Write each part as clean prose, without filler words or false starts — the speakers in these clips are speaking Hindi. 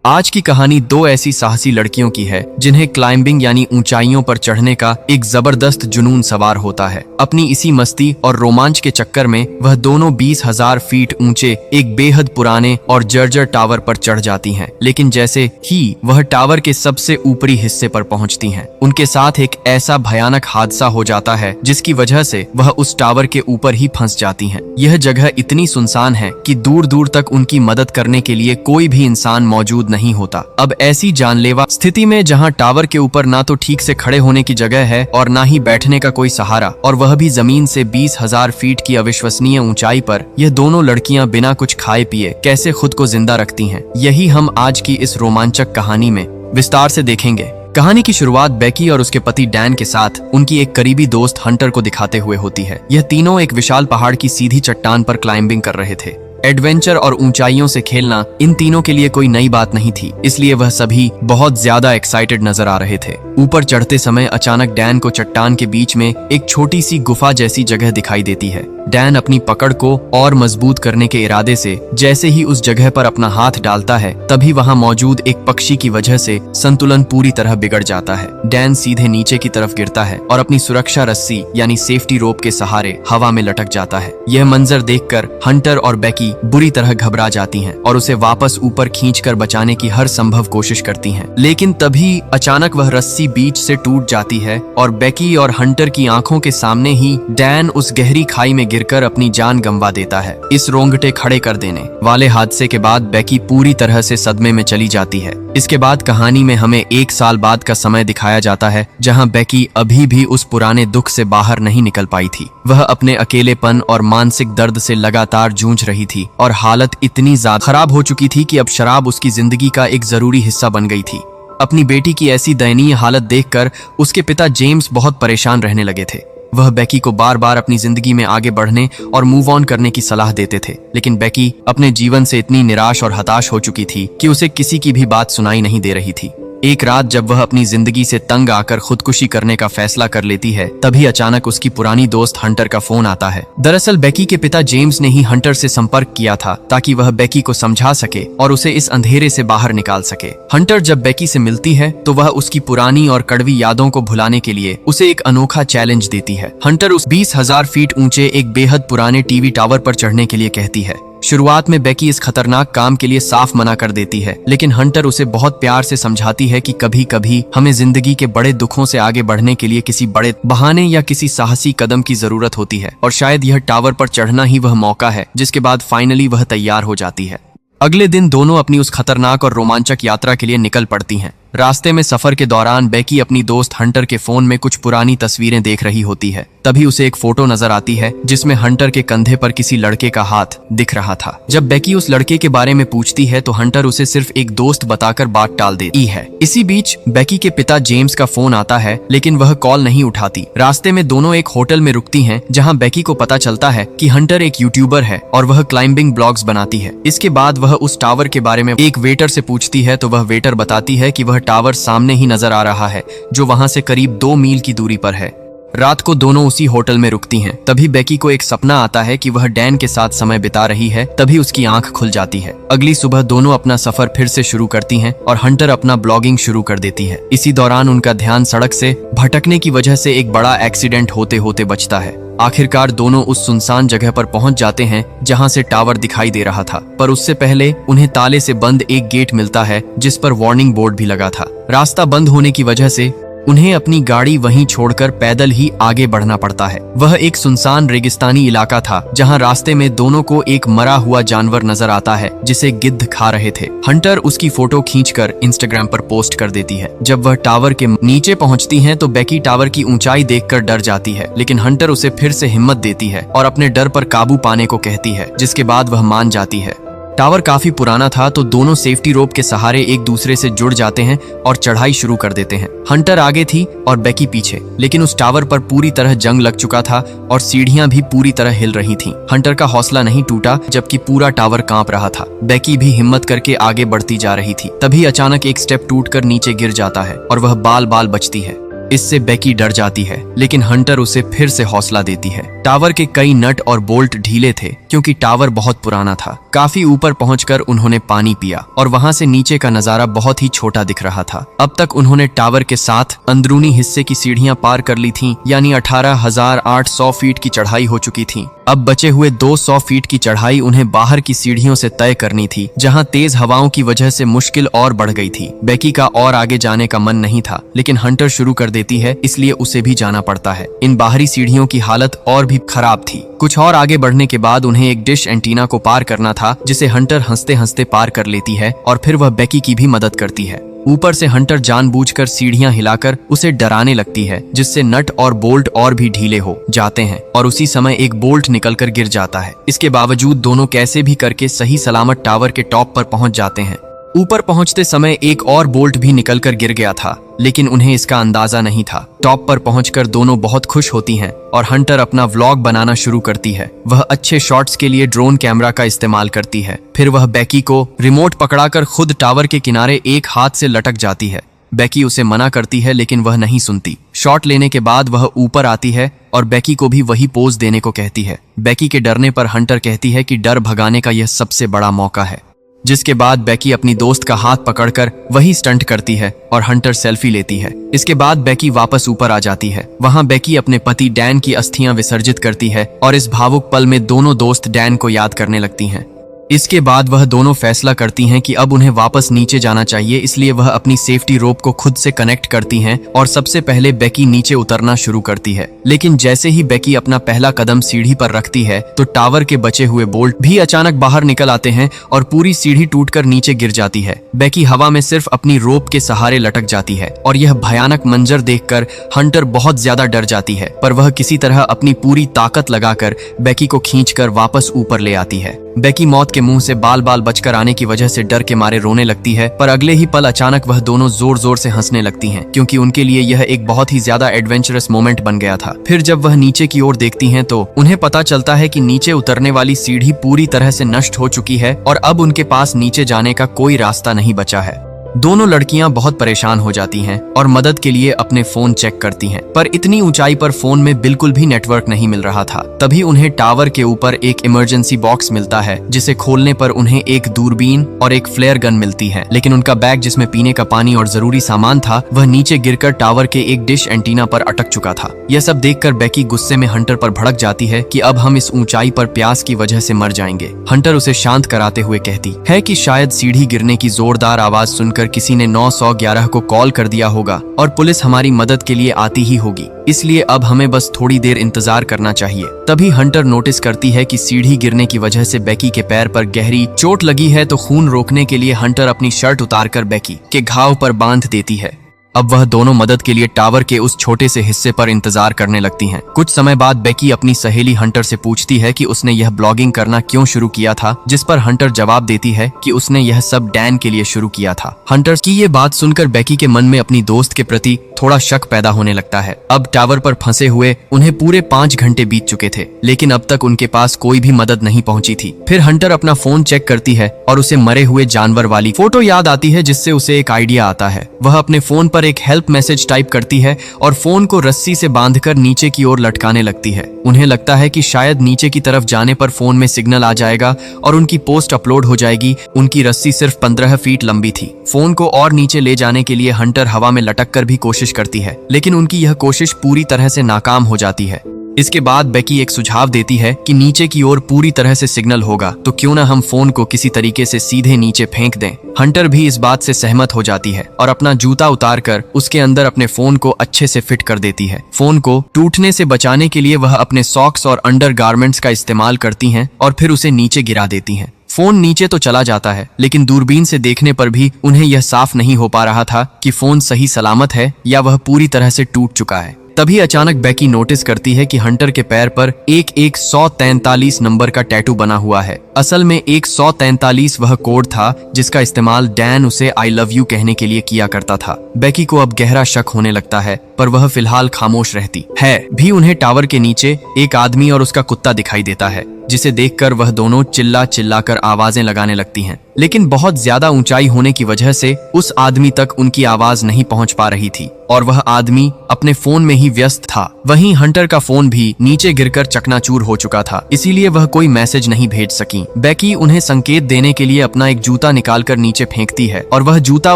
आज की कहानी दो ऐसी साहसी लड़कियों की है जिन्हें क्लाइंबिंग यानी ऊंचाइयों पर चढ़ने का एक जबरदस्त जुनून सवार होता है। अपनी इसी मस्ती और रोमांच के चक्कर में वह दोनों 20,000 फीट ऊंचे एक बेहद पुराने और जर्जर टावर पर चढ़ जाती हैं। लेकिन जैसे ही वह टावर के सबसे ऊपरी हिस्से पर पहुंचती हैं, उनके साथ एक ऐसा भयानक हादसा हो जाता है जिसकी वजह से वह उस टावर के ऊपर ही फंस जाती हैं। यह जगह इतनी सुनसान है कि दूर दूर तक उनकी मदद करने के लिए कोई भी इंसान मौजूद नहीं होता। अब ऐसी जानलेवा स्थिति में जहां टावर के ऊपर ना तो ठीक से खड़े होने की जगह है और ना ही बैठने का कोई सहारा, और वह भी जमीन से 20,000 फीट की अविश्वसनीय ऊंचाई पर, यह दोनों लड़कियां बिना कुछ खाए पिए कैसे खुद को जिंदा रखती हैं, यही हम आज की इस रोमांचक कहानी में विस्तार से देखेंगे। कहानी की शुरुआत बेकी और उसके पति डैन के साथ उनकी एक करीबी दोस्त हंटर को दिखाते हुए होती है। यह तीनों एक विशाल पहाड़ की सीधी चट्टान पर क्लाइंबिंग कर रहे थे। एडवेंचर और ऊंचाइयों से खेलना इन तीनों के लिए कोई नई बात नहीं थी, इसलिए वह सभी बहुत ज्यादा एक्साइटेड नजर आ रहे थे। ऊपर चढ़ते समय अचानक डैन को चट्टान के बीच में एक छोटी सी गुफा जैसी जगह दिखाई देती है। डैन अपनी पकड़ को और मजबूत करने के इरादे से जैसे ही उस जगह पर अपना हाथ डालता है, तभी वहां मौजूद एक पक्षी की वजह से संतुलन पूरी तरह बिगड़ जाता है। डैन सीधे नीचे की तरफ गिरता है और अपनी सुरक्षा रस्सी यानी सेफ्टी रोप के सहारे हवा में लटक जाता है। यह मंजर देखकर हंटर और बेकी बुरी तरह घबरा जाती हैं और उसे वापस ऊपर खींचकर बचाने की हर संभव कोशिश करती हैं। लेकिन तभी अचानक वह रस्सी बीच से टूट जाती है और बेकी और हंटर की आंखों के सामने ही डैन उस गहरी खाई में गिरकर अपनी जान गंवा देता है। इस रोंगटे खड़े कर देने वाले हादसे के बाद बेकी पूरी तरह से सदमे में चली जाती है। इसके बाद कहानी में हमें 1 साल बाद का समय दिखाया जाता है, जहां बेकी अभी भी उस पुराने दुख से बाहर नहीं निकल पाई थी। वह अपने अकेलेपन और मानसिक दर्द से लगातार जूझ रही थी और हालत इतनी ज्यादा खराब हो चुकी थी कि अब शराब उसकी जिंदगी का एक जरूरी हिस्सा बन गई थी। अपनी बेटी की ऐसी दयनीय हालत देखकर उसके पिता जेम्स बहुत परेशान रहने लगे थे। वह बेकी को बार बार अपनी जिंदगी में आगे बढ़ने और मूव ऑन करने की सलाह देते थे, लेकिन बेकी अपने जीवन से इतनी निराश और हताश हो चुकी थी कि उसे किसी की भी बात सुनाई नहीं दे रही थी। एक रात जब वह अपनी जिंदगी से तंग आकर खुदकुशी करने का फैसला कर लेती है, तभी अचानक उसकी पुरानी दोस्त हंटर का फोन आता है। दरअसल बेकी के पिता जेम्स ने ही हंटर से संपर्क किया था ताकि वह बेकी को समझा सके और उसे इस अंधेरे से बाहर निकाल सके। हंटर जब बेकी से मिलती है तो वह उसकी पुरानी और कड़वी यादों को भुलाने के लिए उसे एक अनोखा चैलेंज देती है। हंटर उस 20,000 फीट ऊंचे एक बेहद पुराने टीवी टावर पर चढ़ने के लिए कहती है। शुरुआत में बेकी इस खतरनाक काम के लिए साफ मना कर देती है, लेकिन हंटर उसे बहुत प्यार से समझाती है कि कभी कभी हमें जिंदगी के बड़े दुखों से आगे बढ़ने के लिए किसी बड़े बहाने या किसी साहसी कदम की जरूरत होती है, और शायद यह टावर पर चढ़ना ही वह मौका है जिसके बाद फाइनली वह तैयार हो जाती है। अगले दिन दोनों अपनी उस खतरनाक और रोमांचक यात्रा के लिए निकल पड़ती हैं। रास्ते में सफर के दौरान बेकी अपनी दोस्त हंटर के फोन में कुछ पुरानी तस्वीरें देख रही होती है। तभी उसे एक फोटो नजर आती है जिसमें हंटर के कंधे पर किसी लड़के का हाथ दिख रहा था। जब बेकी उस लड़के के बारे में पूछती है तो हंटर उसे सिर्फ एक दोस्त बताकर बात टाल देती है। इसी बीच बेकी के पिता जेम्स का फोन आता है, लेकिन वह कॉल नहीं उठाती। रास्ते में दोनों एक होटल में रुकती हैं, जहां बेकी को पता चलता है कि हंटर एक यूट्यूबर है और वह क्लाइंबिंग ब्लॉग्स बनाती है। इसके बाद वह उस टावर के बारे में एक वेटर से पूछती है तो वह वेटर बताती है कि वह टावर सामने ही नजर आ रहा है, जो वहां से करीब 2 मील की दूरी पर है। रात को दोनों उसी होटल में रुकती हैं। तभी बेकी को एक सपना आता है कि वह डैन के साथ समय बिता रही है। तभी उसकी आंख खुल जाती है। अगली सुबह दोनों अपना सफर फिर से शुरू करती हैं और हंटर अपना ब्लॉगिंग शुरू कर देती है। इसी दौरान उनका ध्यान सड़क से भटकने की वजह से एक बड़ा एक्सीडेंट होते होते बचता है। आखिरकार दोनों उस सुनसान जगह पर पहुंच जाते हैं जहां से टावर दिखाई दे रहा था, पर उससे पहले उन्हें ताले से बंद एक गेट मिलता है जिस पर वार्निंग बोर्ड भी लगा था। रास्ता बंद होने की वजह से उन्हें अपनी गाड़ी वहीं छोड़कर पैदल ही आगे बढ़ना पड़ता है। वह एक सुनसान रेगिस्तानी इलाका था जहां रास्ते में दोनों को एक मरा हुआ जानवर नजर आता है जिसे गिद्ध खा रहे थे। हंटर उसकी फोटो खींचकर इंस्टाग्राम पर पोस्ट कर देती है। जब वह टावर के नीचे पहुंचती हैं तो बेकी टावर की ऊंचाई देखकर डर जाती है, लेकिन हंटर उसे फिर से हिम्मत देती है और अपने डर पर काबू पाने को कहती है, जिसके बाद वह मान जाती है। टावर काफी पुराना था तो दोनों सेफ्टी रोप के सहारे एक दूसरे से जुड़ जाते हैं और चढ़ाई शुरू कर देते हैं। हंटर आगे थी और बेकी पीछे, लेकिन उस टावर पर पूरी तरह जंग लग चुका था और सीढ़ियां भी पूरी तरह हिल रही थीं। हंटर का हौसला नहीं टूटा जबकि पूरा टावर कांप रहा था। बेकी भी हिम्मत करके आगे बढ़ती जा रही थी। तभी अचानक एक स्टेप टूटकर नीचे गिर जाता है और वह बाल बाल बचती है। इससे बेकी डर जाती है, लेकिन हंटर उसे फिर से हौसला देती है। टावर के कई नट और बोल्ट ढीले थे क्योंकि टावर बहुत पुराना था। काफी ऊपर पहुंचकर उन्होंने पानी पिया और वहां से नीचे का नजारा बहुत ही छोटा दिख रहा था। अब तक उन्होंने टावर के साथ अंदरूनी हिस्से की सीढ़ियां पार कर ली थीं, यानी 18,800 फीट की चढ़ाई हो चुकी थी। अब बचे हुए 200 फीट की चढ़ाई उन्हें बाहर की सीढ़ियों से तय करनी थी, जहां तेज हवाओं की वजह से मुश्किल और बढ़ गई थी। बेकी का और आगे जाने का मन नहीं था, लेकिन हंटर शुरू कर देती है, इसलिए उसे भी जाना पड़ता है। इन बाहरी सीढ़ियों की हालत और भी खराब थी। कुछ और आगे बढ़ने के बाद उन्हें एक डिश एंटीना को पार करना था, जिसे हंटर हंसते हंसते पार कर लेती है और फिर वह बेकी की भी मदद करती है। ऊपर से हंटर जानबूझकर सीढ़ियां हिलाकर उसे डराने लगती है, जिससे नट और बोल्ट और भी ढीले हो जाते हैं और उसी समय एक बोल्ट निकलकर गिर जाता है। इसके बावजूद दोनों कैसे भी करके सही सलामत टावर के टॉप पर पहुंच जाते हैं। ऊपर पहुंचते समय एक और बोल्ट भी निकलकर गिर गया था, लेकिन उन्हें इसका अंदाजा नहीं था। टॉप पर पहुंचकर दोनों बहुत खुश होती हैं और हंटर अपना व्लॉग बनाना शुरू करती है। वह अच्छे शॉट्स के लिए ड्रोन कैमरा का इस्तेमाल करती है। फिर वह बेकी को रिमोट पकड़ाकर खुद टावर के किनारे एक हाथ से लटक जाती है। बेकी उसे मना करती है, लेकिन वह नहीं सुनती। शॉट लेने के बाद वह ऊपर आती है और बेकी को भी वही पोज देने को कहती है। बेकी के डरने पर हंटर कहती है कि डर भगाने का यह सबसे बड़ा मौका है, जिसके बाद बेकी अपनी दोस्त का हाथ पकड़कर वही स्टंट करती है और हंटर सेल्फी लेती है। इसके बाद बेकी वापस ऊपर आ जाती है। वहां बेकी अपने पति डैन की अस्थियां विसर्जित करती है और इस भावुक पल में दोनों दोस्त डैन को याद करने लगती हैं। इसके बाद वह दोनों फैसला करती हैं कि अब उन्हें वापस नीचे जाना चाहिए, इसलिए वह अपनी सेफ्टी रोप को खुद से कनेक्ट करती हैं और सबसे पहले बेकी नीचे उतरना शुरू करती है। लेकिन जैसे ही बेकी अपना पहला कदम सीढ़ी पर रखती है तो टावर के बचे हुए बोल्ट भी अचानक बाहर निकल आते हैं और पूरी सीढ़ी टूटकर नीचे गिर जाती है। बेकी हवा में सिर्फ अपनी रोप के सहारे लटक जाती है और यह भयानक मंजर देखकर हंटर बहुत ज्यादा डर जाती है, पर वह किसी तरह अपनी पूरी ताकत लगाकर बेकी को खींचकर वापस ऊपर ले आती है। बेकी मौत के मुंह से बाल बाल बचकर आने की वजह से डर के मारे रोने लगती है, पर अगले ही पल अचानक वह दोनों जोर जोर से हंसने लगती हैं, क्योंकि उनके लिए यह एक बहुत ही ज्यादा एडवेंचरस मोमेंट बन गया था। फिर जब वह नीचे की ओर देखती हैं तो उन्हें पता चलता है कि नीचे उतरने वाली सीढ़ी पूरी तरह से नष्ट हो चुकी है और अब उनके पास नीचे जाने का कोई रास्ता नहीं बचा है। दोनों लड़कियां बहुत परेशान हो जाती हैं और मदद के लिए अपने फोन चेक करती हैं, पर इतनी ऊंचाई पर फोन में बिल्कुल भी नेटवर्क नहीं मिल रहा था। तभी उन्हें टावर के ऊपर एक इमरजेंसी बॉक्स मिलता है, जिसे खोलने पर उन्हें एक दूरबीन और एक फ्लेयर गन मिलती है, लेकिन उनका बैग जिसमें पीने का पानी और जरूरी सामान था वह नीचे गिरकर टावर के एक डिश एंटीना पर अटक चुका था। यह सब देखकर बेकी गुस्से में हंटर पर भड़क जाती है कि अब हम इस ऊंचाई पर प्यास की वजह से मर जाएंगे। हंटर उसे शांत कराते हुए कहती है कि शायद सीढ़ी गिरने की जोरदार आवाज सुनकर किसी ने 911 को कॉल कर दिया होगा और पुलिस हमारी मदद के लिए आती ही होगी, इसलिए अब हमें बस थोड़ी देर इंतजार करना चाहिए। तभी हंटर नोटिस करती है कि सीढ़ी गिरने की वजह से बेकी के पैर पर गहरी चोट लगी है, तो खून रोकने के लिए हंटर अपनी शर्ट उतारकर बेकी के घाव पर बांध देती है। अब वह दोनों मदद के लिए टावर के उस छोटे से हिस्से पर इंतजार करने लगती हैं। कुछ समय बाद बेकी अपनी सहेली हंटर से पूछती है कि उसने यह ब्लॉगिंग करना क्यों शुरू किया था, जिस पर हंटर जवाब देती है कि उसने यह सब डैन के लिए शुरू किया था। हंटर की ये बात सुनकर बेकी के मन में अपनी दोस्त के प्रति थोड़ा शक पैदा होने लगता है। अब टावर पर फंसे हुए उन्हें पूरे 5 घंटे बीत चुके थे, लेकिन अब तक उनके पास कोई भी मदद नहीं पहुंची थी। फिर हंटर अपना फोन चेक करती है और उसे मरे हुए जानवर वाली फोटो याद आती है, जिससे उसे एक आइडिया आता है। वह अपने फोन पर एक हेल्प मैसेज टाइप करती है और फोन को रस्सी से बांधकर नीचे की ओर लटकाने लगती है। उन्हें लगता है कि शायद नीचे की तरफ जाने पर फोन में सिग्नल आ जाएगा और उनकी पोस्ट अपलोड हो जाएगी। उनकी रस्सी सिर्फ 15 फीट लंबी थी। फोन को और नीचे ले जाने के लिए हंटर हवा में लटक कर भी कोशिश करती है, लेकिन उनकी यह कोशिश पूरी तरह से नाकाम हो जाती है। इसके बाद बेकी एक सुझाव देती है कि नीचे की ओर पूरी तरह से सिग्नल होगा, तो क्यों ना हम फोन को किसी तरीके से सीधे नीचे फेंक दें। हंटर भी इस बात से सहमत हो जाती है और अपना जूता उतारकर उसके अंदर अपने फोन को अच्छे से फिट कर देती है। फोन को टूटने से बचाने के लिए वह अपने सॉक्स और अंडरगारमेंट्स का इस्तेमाल करती हैं और फिर उसे नीचे गिरा देती हैं। फोन नीचे तो चला जाता है, लेकिन दूरबीन से देखने पर भी उन्हें यह साफ नहीं हो पा रहा था कि फोन सही सलामत है या वह पूरी तरह से टूट चुका है। तभी अचानक बेकी नोटिस करती है कि हंटर के पैर पर एक 143 नंबर का टैटू बना हुआ है। असल में 143 वह कोड था जिसका इस्तेमाल डैन उसे आई लव यू कहने के लिए किया करता था। बेकी को अब गहरा शक होने लगता है, पर वह फिलहाल खामोश रहती है। भी उन्हें टावर के नीचे एक आदमी और उसका कुत्ता दिखाई देता है, जिसे देखकर वह दोनों चिल्ला चिल्लाकर आवाजें लगाने लगती हैं। लेकिन बहुत ज्यादा ऊंचाई होने की वजह से उस आदमी तक उनकी आवाज नहीं पहुंच पा रही थी और वह आदमी अपने फोन में ही व्यस्त था। वहीं हंटर का फोन भी नीचे गिरकर चकनाचूर हो चुका था, इसीलिए वह कोई मैसेज नहीं भेज सकी। बेकी उन्हें संकेत देने के लिए अपना एक जूता निकालकर नीचे फेंकती है और वह जूता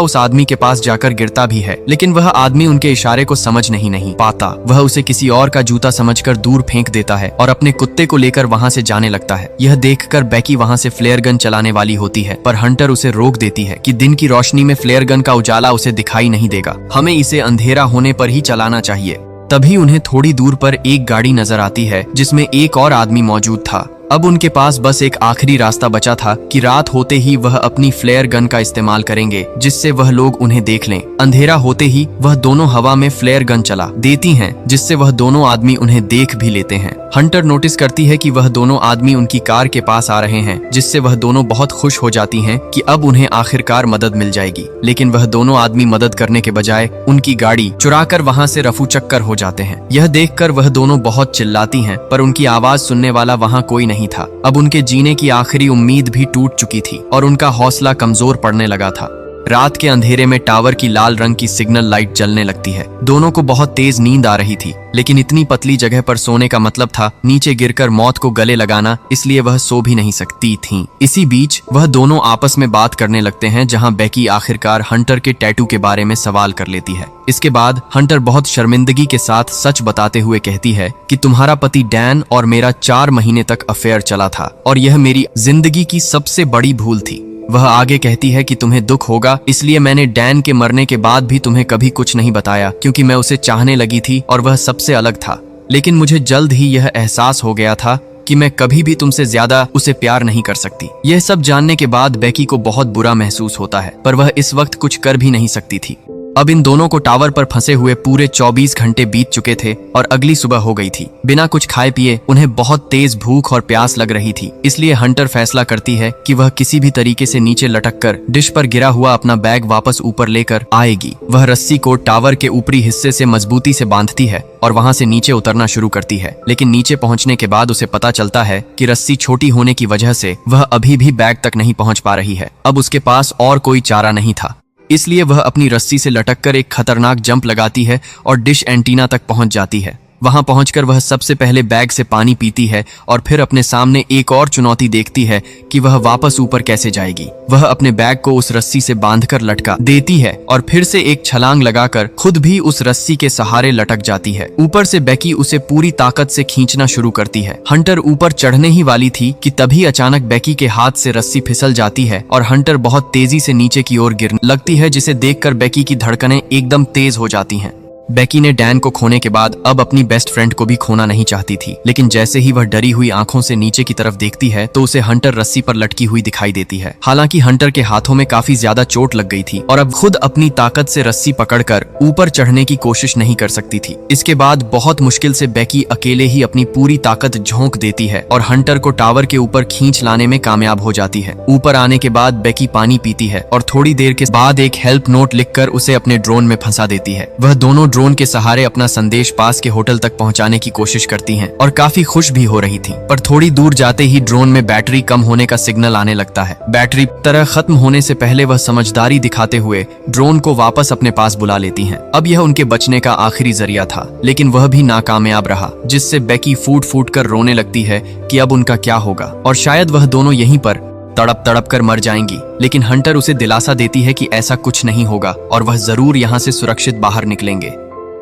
उस आदमी के पास जाकर गिरता भी है, लेकिन वह आदमी उनके इशारे को समझ नहीं पाता। वह उसे किसी और का जूता समझकर दूर फेंक देता है और अपने कुत्ते को लेकर वहां से जाने लगता है। यह देखकर बेकी वहां से फ्लेयर गन चलाने वाली होती है, पर हंटर उसे रोक देती है कि दिन की रोशनी में फ्लेयर गन का उजाला उसे दिखाई नहीं देगा, हमें इसे अंधेरा होने पर ही चलाना चाहिए। तभी उन्हें थोड़ी दूर पर एक गाड़ी नजर आती है जिसमें एक और आदमी मौजूद था। अब उनके पास बस एक आखिरी रास्ता बचा था कि रात होते ही वह अपनी फ्लेयर गन का इस्तेमाल करेंगे, जिससे वह लोग उन्हें देख लें। अंधेरा होते ही वह दोनों हवा में फ्लेयर गन चला देती हैं, जिससे वह दोनों आदमी उन्हें देख भी लेते हैं। हंटर नोटिस करती है कि वह दोनों आदमी उनकी कार के पास आ रहे हैं, जिससे वह दोनों बहुत खुश हो जाती हैं कि अब उन्हें आखिरकार मदद मिल जाएगी। लेकिन वह दोनों आदमी मदद करने के बजाय उनकी गाड़ी चुराकर वहां से रफू चक्कर हो जाते हैं। यह देखकर वह दोनों बहुत चिल्लाती हैं, पर उनकी आवाज सुनने वाला वहां कोई नहीं था। अब उनके जीने की आखिरी उम्मीद भी टूट चुकी थी और उनका हौसला कमजोर पड़ने लगा था। रात के अंधेरे में टावर की लाल रंग की सिग्नल लाइट जलने लगती है। दोनों को बहुत तेज नींद आ रही थी, लेकिन इतनी पतली जगह पर सोने का मतलब था नीचे गिरकर मौत को गले लगाना, इसलिए वह सो भी नहीं सकती थीं। इसी बीच वह दोनों आपस में बात करने लगते हैं, जहां बेकी आखिरकार हंटर के टैटू के बारे में सवाल कर लेती है। इसके बाद हंटर बहुत शर्मिंदगी के साथ सच बताते हुए कहती है कि तुम्हारा पति डैन और मेरा 4 महीने तक अफेयर चला था और यह मेरी जिंदगी की सबसे बड़ी भूल थी। वह आगे कहती है कि तुम्हें दुख होगा, इसलिए मैंने डैन के मरने के बाद भी तुम्हें कभी कुछ नहीं बताया, क्योंकि मैं उसे चाहने लगी थी और वह सबसे अलग था। लेकिन मुझे जल्द ही यह एहसास हो गया था कि मैं कभी भी तुमसे ज्यादा उसे प्यार नहीं कर सकती। यह सब जानने के बाद बेकी को बहुत बुरा महसूस होता है, पर वह इस वक्त कुछ कर भी नहीं सकती थी। अब इन दोनों को टावर पर फंसे हुए पूरे 24 घंटे बीत चुके थे और अगली सुबह हो गई थी। बिना कुछ खाए पिए उन्हें बहुत तेज भूख और प्यास लग रही थी, इसलिए हंटर फैसला करती है कि वह किसी भी तरीके से नीचे लटककर डिश पर गिरा हुआ अपना बैग वापस ऊपर लेकर आएगी। वह रस्सी को टावर के ऊपरी हिस्से से मजबूती से बांधती है और वहां से नीचे उतरना शुरू करती है, लेकिन नीचे पहुंचने के बाद उसे पता चलता है कि रस्सी छोटी होने की वजह से वह अभी भी बैग तक नहीं पहुंच पा रही है। अब उसके पास और कोई चारा नहीं था, इसलिए वह अपनी रस्सी से लटककर एक खतरनाक जंप लगाती है और डिश एंटीना तक पहुंच जाती है। वहां पहुंचकर वह सबसे पहले बैग से पानी पीती है और फिर अपने सामने एक और चुनौती देखती है कि वह वापस ऊपर कैसे जाएगी। वह अपने बैग को उस रस्सी से बांधकर लटका देती है और फिर से एक छलांग लगाकर खुद भी उस रस्सी के सहारे लटक जाती है। ऊपर से बेकी उसे पूरी ताकत से खींचना शुरू करती है। हंटर ऊपर चढ़ने ही वाली थी कि तभी अचानक बेकी के हाथ से रस्सी फिसल जाती है और हंटर बहुत तेजी से नीचे की ओर गिरने लगती है, जिसे देखकर बेकी की धड़कनें एकदम तेज हो जाती हैं। बेकी ने डैन को खोने के बाद अब अपनी बेस्ट फ्रेंड को भी खोना नहीं चाहती थी, लेकिन जैसे ही वह डरी हुई आंखों से नीचे की तरफ देखती है तो उसे हंटर रस्सी पर लटकी हुई दिखाई देती है। हालांकि हंटर के हाथों में काफी ज्यादा चोट लग गई थी और अब खुद अपनी ताकत से रस्सी पकड़कर ऊपर चढ़ने की कोशिश नहीं कर सकती थी। इसके बाद बहुत मुश्किल से बेकी अकेले ही अपनी पूरी ताकत झोंक देती है और हंटर को टावर के ऊपर खींच लाने में कामयाब हो जाती है। ऊपर आने के बाद बेकी पानी पीती है और थोड़ी देर के बाद एक हेल्प नोट लिखकर उसे अपने ड्रोन में फंसा देती है। वह दोनों ड्रोन के सहारे अपना संदेश पास के होटल तक पहुंचाने की कोशिश करती हैं और काफी खुश भी हो रही थी, पर थोड़ी दूर जाते ही ड्रोन में बैटरी कम होने का सिग्नल आने लगता है। बैटरी तरह खत्म होने से पहले वह समझदारी दिखाते हुए ड्रोन को वापस अपने पास बुला लेती हैं। अब यह उनके बचने का आखिरी जरिया था, लेकिन वह भी नाकामयाब रहा, जिससे बेकी फूट फूट कर रोने लगती है कि अब उनका क्या होगा और शायद वह दोनों यहीं पर तड़प तड़प कर मर जाएंगी। लेकिन हंटर उसे दिलासा देती है कि ऐसा कुछ नहीं होगा और वह जरूर यहाँ से सुरक्षित बाहर निकलेंगे।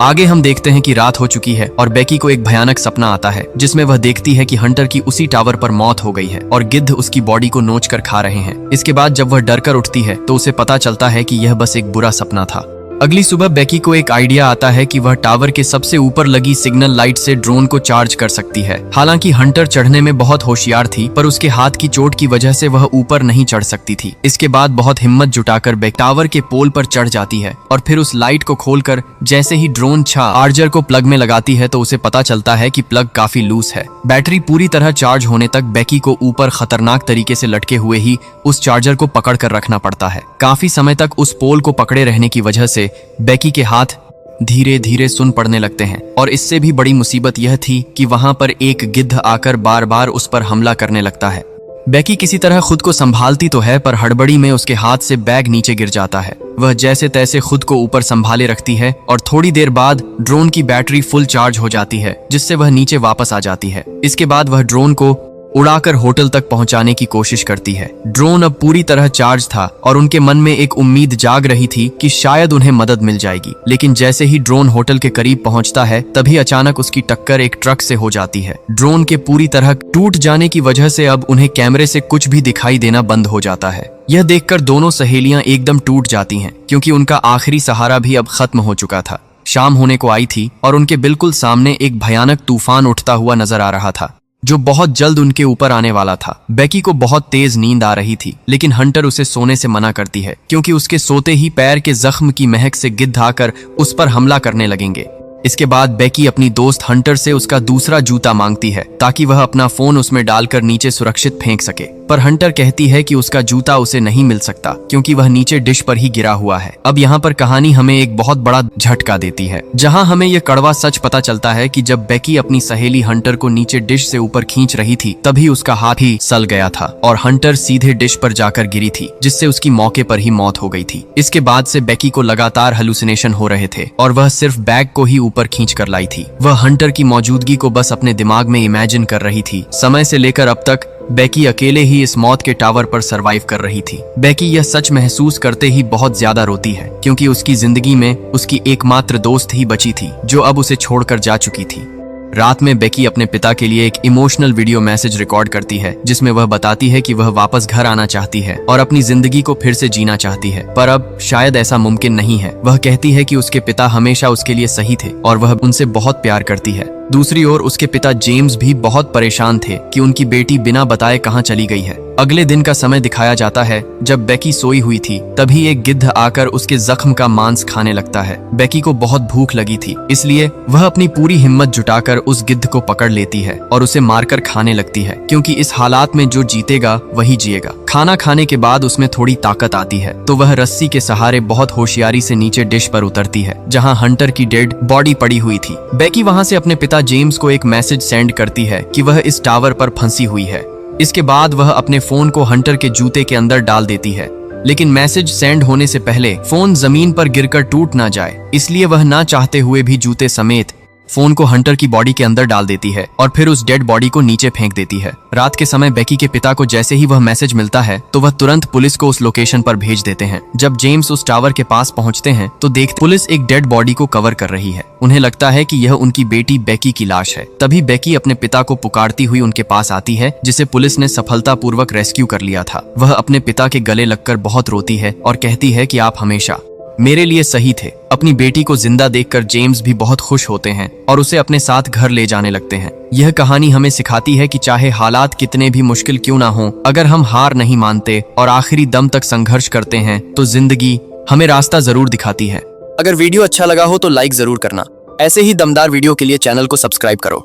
आगे हम देखते हैं कि रात हो चुकी है और बेकी को एक भयानक सपना आता है, जिसमें वह देखती है कि हंटर की उसी टावर पर मौत हो गई है और गिद्ध उसकी बॉडी को नोच कर खा रहे हैं। इसके बाद जब वह डर कर उठती है तो उसे पता चलता है कि यह बस एक बुरा सपना था। अगली सुबह बेकी को एक आइडिया आता है कि वह टावर के सबसे ऊपर लगी सिग्नल लाइट से ड्रोन को चार्ज कर सकती है। हालांकि हंटर चढ़ने में बहुत होशियार थी, पर उसके हाथ की चोट की वजह से वह ऊपर नहीं चढ़ सकती थी। इसके बाद बहुत हिम्मत जुटाकर बेकी टावर के पोल पर चढ़ जाती है और फिर उस लाइट को खोलकर जैसे ही ड्रोन चार्जर को प्लग में लगाती है तो उसे पता चलता है कि प्लग काफी लूज है। बैटरी पूरी तरह चार्ज होने तक बेकी को ऊपर खतरनाक तरीके से लटके हुए ही उस चार्जर को पकड़ कर रखना पड़ता है। काफी समय तक उस पोल को पकड़े रहने की वजह से बेकी के हाथ धीरे धीरे सुन पड़ने लगते हैं और इससे भी बड़ी मुसीबत यह थी कि वहां पर एक गिद्ध आकर बार बार उस पर हमला करने लगता है। बेकी किसी तरह खुद को संभालती तो है, पर हड़बड़ी में उसके हाथ से बैग नीचे गिर जाता है। वह जैसे तैसे खुद को ऊपर संभाले रखती है और थोड़ी देर बाद ड्रोन की बैटरी फुल चार्ज हो जाती है, जिससे वह नीचे वापस आ जाती है। इसके बाद वह ड्रोन को उड़ाकर होटल तक पहुंचाने की कोशिश करती है। ड्रोन अब पूरी तरह चार्ज था और उनके मन में एक उम्मीद जाग रही थी कि शायद उन्हें मदद मिल जाएगी। लेकिन जैसे ही ड्रोन होटल के करीब पहुंचता है, तभी अचानक उसकी टक्कर एक ट्रक से हो जाती है। ड्रोन के पूरी तरह टूट जाने की वजह से अब उन्हें कैमरे से कुछ भी दिखाई देना बंद हो जाता है। यह देखकर दोनों सहेलियां एकदम टूट जाती हैं, क्योंकि उनका आखिरी सहारा भी अब खत्म हो चुका था। शाम होने को आई थी और उनके बिल्कुल सामने एक भयानक तूफान उठता हुआ नजर आ रहा था, जो बहुत जल्द उनके ऊपर आने वाला था। बेकी को बहुत तेज नींद आ रही थी, लेकिन हंटर उसे सोने से मना करती है, क्योंकि उसके सोते ही पैर के जख्म की महक से गिद्ध आकर उस पर हमला करने लगेंगे। इसके बाद बेकी अपनी दोस्त हंटर से उसका दूसरा जूता मांगती है, ताकि वह अपना फोन उसमें डालकर नीचे सुरक्षित फेंक सके। पर हंटर कहती है कि उसका जूता उसे नहीं मिल सकता, क्योंकि वह नीचे डिश पर ही गिरा हुआ है। अब यहाँ पर कहानी हमें एक बहुत बड़ा झटका देती है, जहाँ हमें यह कड़वा सच पता चलता है कि जब बेकी अपनी सहेली हंटर को नीचे डिश से ऊपर खींच रही थी, तभी उसका हाथ ही सल गया था और हंटर सीधे डिश पर जाकर गिरी थी, जिससे उसकी मौके पर ही मौत हो गई थी। इसके बाद से बेकी को लगातार हेलुसिनेशन हो रहे थे और वह सिर्फ बैग को ही ऊपर खींच कर लाई थी। वह हंटर की मौजूदगी को बस अपने दिमाग में इमेजिन कर रही थी। समय से लेकर अब तक बेकी अकेले ही इस मौत के टावर पर सरवाइव कर रही थी। बेकी यह सच महसूस करते ही बहुत ज्यादा रोती है, क्योंकि उसकी जिंदगी में उसकी एकमात्र दोस्त ही बची थी, जो अब उसे छोड़कर जा चुकी थी। रात में बेकी अपने पिता के लिए एक इमोशनल वीडियो मैसेज रिकॉर्ड करती है, जिसमें वह बताती है कि वह वापस घर आना चाहती है और अपनी जिंदगी को फिर से जीना चाहती है, पर अब शायद ऐसा मुमकिन नहीं है। वह कहती है कि उसके पिता हमेशा उसके लिए सही थे और वह उनसे बहुत प्यार करती है। दूसरी ओर उसके पिता जेम्स भी बहुत परेशान थे कि उनकी बेटी बिना बताए कहां चली गई है। अगले दिन का समय दिखाया जाता है जब बेकी सोई हुई थी, तभी एक गिद्ध आकर उसके जख्म का मांस खाने लगता है। बेकी को बहुत भूख लगी थी, इसलिए वह अपनी पूरी हिम्मत जुटाकर उस गिद्ध को पकड़ लेती है और उसे मारकर खाने लगती है, क्योंकि इस हालात में जो जीतेगा वही जिएगा। खाना खाने के बाद उसमें थोड़ी ताकत आती है, तो वह रस्सी के सहारे बहुत होशियारी से नीचे डिश पर उतरती है, जहाँ हंटर की डेड बॉडी पड़ी हुई थी। बेकी वहाँ से अपने पिता जेम्स को एक मैसेज सेंड करती है कि वह इस टावर पर फंसी हुई है। इसके बाद वह अपने फोन को हंटर के जूते के अंदर डाल देती है, लेकिन मैसेज सेंड होने से पहले फोन जमीन पर गिरकर टूट ना जाए, इसलिए वह ना चाहते हुए भी जूते समेत फोन को हंटर की बॉडी के अंदर डाल देती है और फिर उस डेड बॉडी को नीचे फेंक देती है। रात के समय बेकी के पिता को जैसे ही वह मैसेज मिलता है, तो वह तुरंत पुलिस को उस लोकेशन पर भेज देते हैं। जब जेम्स उस टावर के पास पहुंचते हैं, तो देखते पुलिस एक डेड बॉडी को कवर कर रही है। उन्हें लगता है कि यह उनकी बेटी बेकी की लाश है। तभी बेकी अपने पिता को पुकारती हुई उनके पास आती है, जिसे पुलिस ने सफलतापूर्वक रेस्क्यू कर लिया था। वह अपने पिता के गले लगकर बहुत रोती है और कहती है कि आप हमेशा मेरे लिए सही थे। अपनी बेटी को जिंदा देखकर जेम्स भी बहुत खुश होते हैं और उसे अपने साथ घर ले जाने लगते हैं। यह कहानी हमें सिखाती है कि चाहे हालात कितने भी मुश्किल क्यों ना हो, अगर हम हार नहीं मानते और आखिरी दम तक संघर्ष करते हैं, तो जिंदगी हमें रास्ता जरूर दिखाती है। अगर वीडियो अच्छा लगा हो तो लाइक जरूर करना। ऐसे ही दमदार वीडियो के लिए चैनल को सब्सक्राइब करो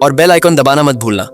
और बेल आइकन दबाना मत भूलना।